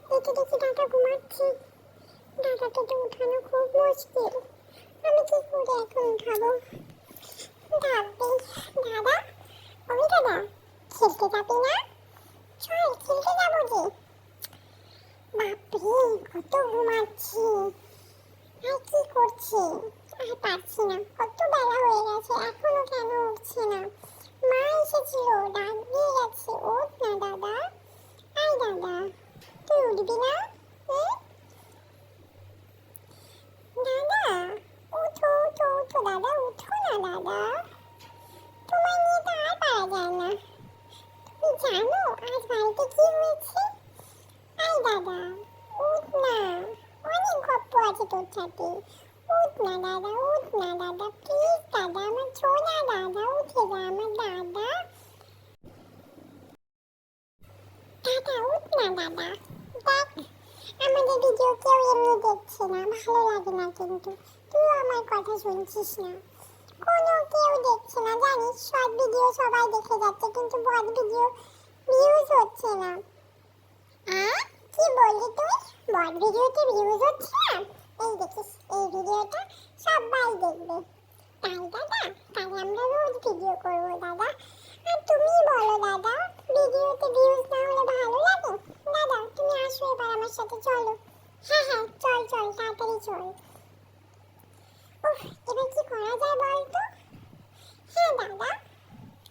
দেখে দেখে দাদা ঘুমাচ্ছে। দাদাকে তো উঠানো খুব মুশকিল। আমি কি করে এখন উঠাবো? ডাকবে, দাদা, ওই দাদা, খেলতে যাবি না? চল খেলতে যাবো যে। বাপরে, কত ঘুমাচ্ছি, আর কি করছে? আর পারছি না, কত বেলা হয়ে গেছে, এখনো কেন উঠছে না? মা এসেছিল, ডাক দিয়ে গেছে, ওঠ না দাদা। আয় দাদা, তুই উঠবি না? দাদা, উঠো উঠো উঠো দাদা, উঠো না দাদা, তোমায় নিয়ে তো আর পারা যায় না। তুমি জানো আজ বাড়িতে কি হয়েছে? আয় দাদা, উঠ না, অনেক গপ্প আছে তোর সাথে। উঠ না দাদা, উঠ না দাদা, প্লিজ দাদা, আমার ছোনা দাদা, উঠে যা আমার দাদা। দাদা উঠ না দাদা, দেখ আমাদের ভিডিও কেউ এমনি দেখছে না, ভালো লাগে না কিন্তু। তুই আমার কথা শুনছিস না, কোনো কেউ দেখছে না জানিস, শর্ট ভিডিও সবাই দেখে যাচ্ছে কিন্তু বড় ভিডিও ভিউজ হচ্ছে না। কি বললি তুই? বড় ভিডিওতে ভিউজ হচ্ছে না? এই দেখিস, এই ভিডিওটা সবাই দেখবে, তাই দাদা, তাই আমরা রোজ ভিডিও করব দাদা। আর তুমি বলো দাদা, ভিডিওতে ভিউজ না হলে ভালো লাগে? দাদা তুমি আসো এবার আমার সাথে, চলো। হ্যাঁ হ্যাঁ, চল চল, তাড়াতাড়ি চল। উফ, এবার কি করা যায় বল তো? হ্যাঁ দাদা,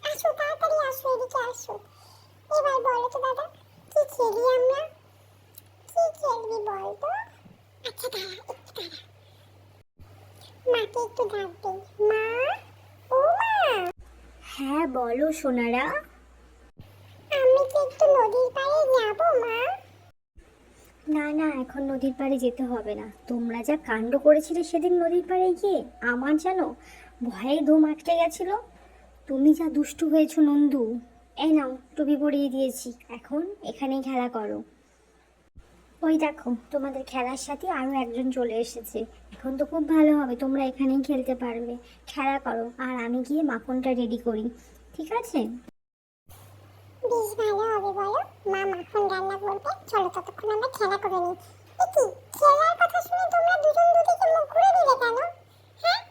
আসো তাড়াতাড়ি আসো, এদিকে আসো। এবার বলো তো দাদা, কি খেলি আমরা? কি খেলবি বল তো? আচ্ছা দাঁড়া, একটু দাঁড়া, মাকে একটু ডাক দে। মা, ও মা। হ্যাঁ বলো সোনারা। আমি কি একটু নদীর পাড়ে যাবো মা? না না, এখন নদীর পাড়ে যেতে হবে না। তোমরা যা কাণ্ড করেছিলে সেদিন নদীর পাড়ে গিয়ে, আমার জানো ভয়ে দম আটকে গেছিল। তুমি যা দুষ্টু হয়েছো নন্দু। এই নাও, টুপি পরিয়ে দিয়েছি, এখন এখানেই খেলা করো। ওই দেখো, তোমাদের খেলার সাথে আরও একজন চলে এসেছে। এখন তো খুব ভালো হবে, তোমরা এখানেই খেলতে পারবে। খেলা করো, আর আমি গিয়ে মাখনটা রেডি করি, ঠিক আছে? বেশ ভালো হবে বলো, মা মাখন রান্না করবে, চলো ততক্ষণ আমরা খেলা করে নিই। কি খেলার কথা শুনে তোমরা দুজন দুদিকে মুখ ঘুরে দিলে কেন? হ্যাঁ,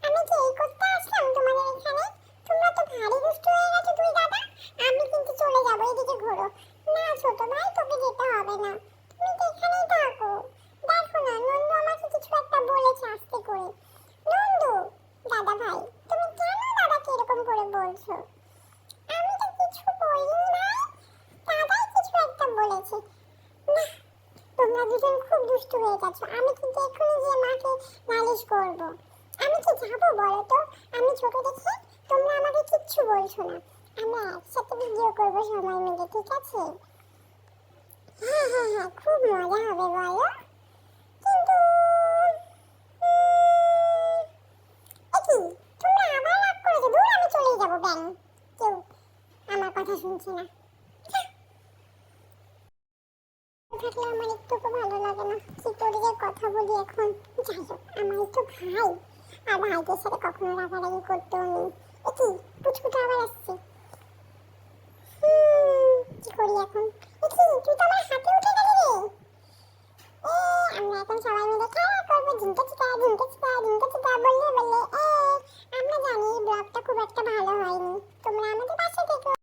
আমি কি এই করতে আসলাম তোমাদের এখানে? তোমরা তো ভারী দুষ্ট হয়ে গেছো দুই দাদা। আমি কিন্তু চলে যাবো, এদিকে ঘোরো। না ছোট ভাই, তোকে যেতে হবে না, তুমি তো এখানেই থাকো। দেখো না, নন্দু আমাকে কিছু একটা বলেছে আস্তে করে। নন্দু, দাদা ভাই, তুমি কেন দাদাকে এরকম করে বলছো? আমি তো কিছু বলিনি ভাই, দাদাই কিছু একটা বলেছে। না, তোমরা দুজন খুব দুষ্টু হয়ে গেছো, আমি কিন্তু এক্ষুনি গিয়ে মাকে নালিশ করব। আমি কি যাবো বলো তো? আমি ছোট দেখে তোমরা আমাকে কিচ্ছু বলছো না। আমরা একসাথে ভিডিও করবো সবাই মিলে, ঠিক আছে? হ্যাঁ হ্যাঁ হ্যাঁ, খুব মজা হবে বলো। কিন্তু কি, তোমরা আবার রাগ করেছো? দূর, আমি চলেই যাবো ব্যাং। কেউ আমার কথা শুনছে না, থাকলে আমার একটু ভালো লাগে না। কি করে যে কথা বলি এখন। যাই হোক, আমার তো ভাই, আর ভাইদের সাথে কখনো রাগারাগি করতেও নেই। কি, পুচকুটা আবার আসছে। কি করি এখন? কি, তুই তো আমার হাতে উঠে গেলি রে। আমরা এখন সবাই মিলে খেলা করবো, ঝিঙ্কা চিকা ঝিঙ্কা চিকা ঝিঙ্কা চিকা বললে বললে। আমরা জানি এই ব্লগটা খুব একটা ভালো হয়নি, তোমরা আমাদের পাশে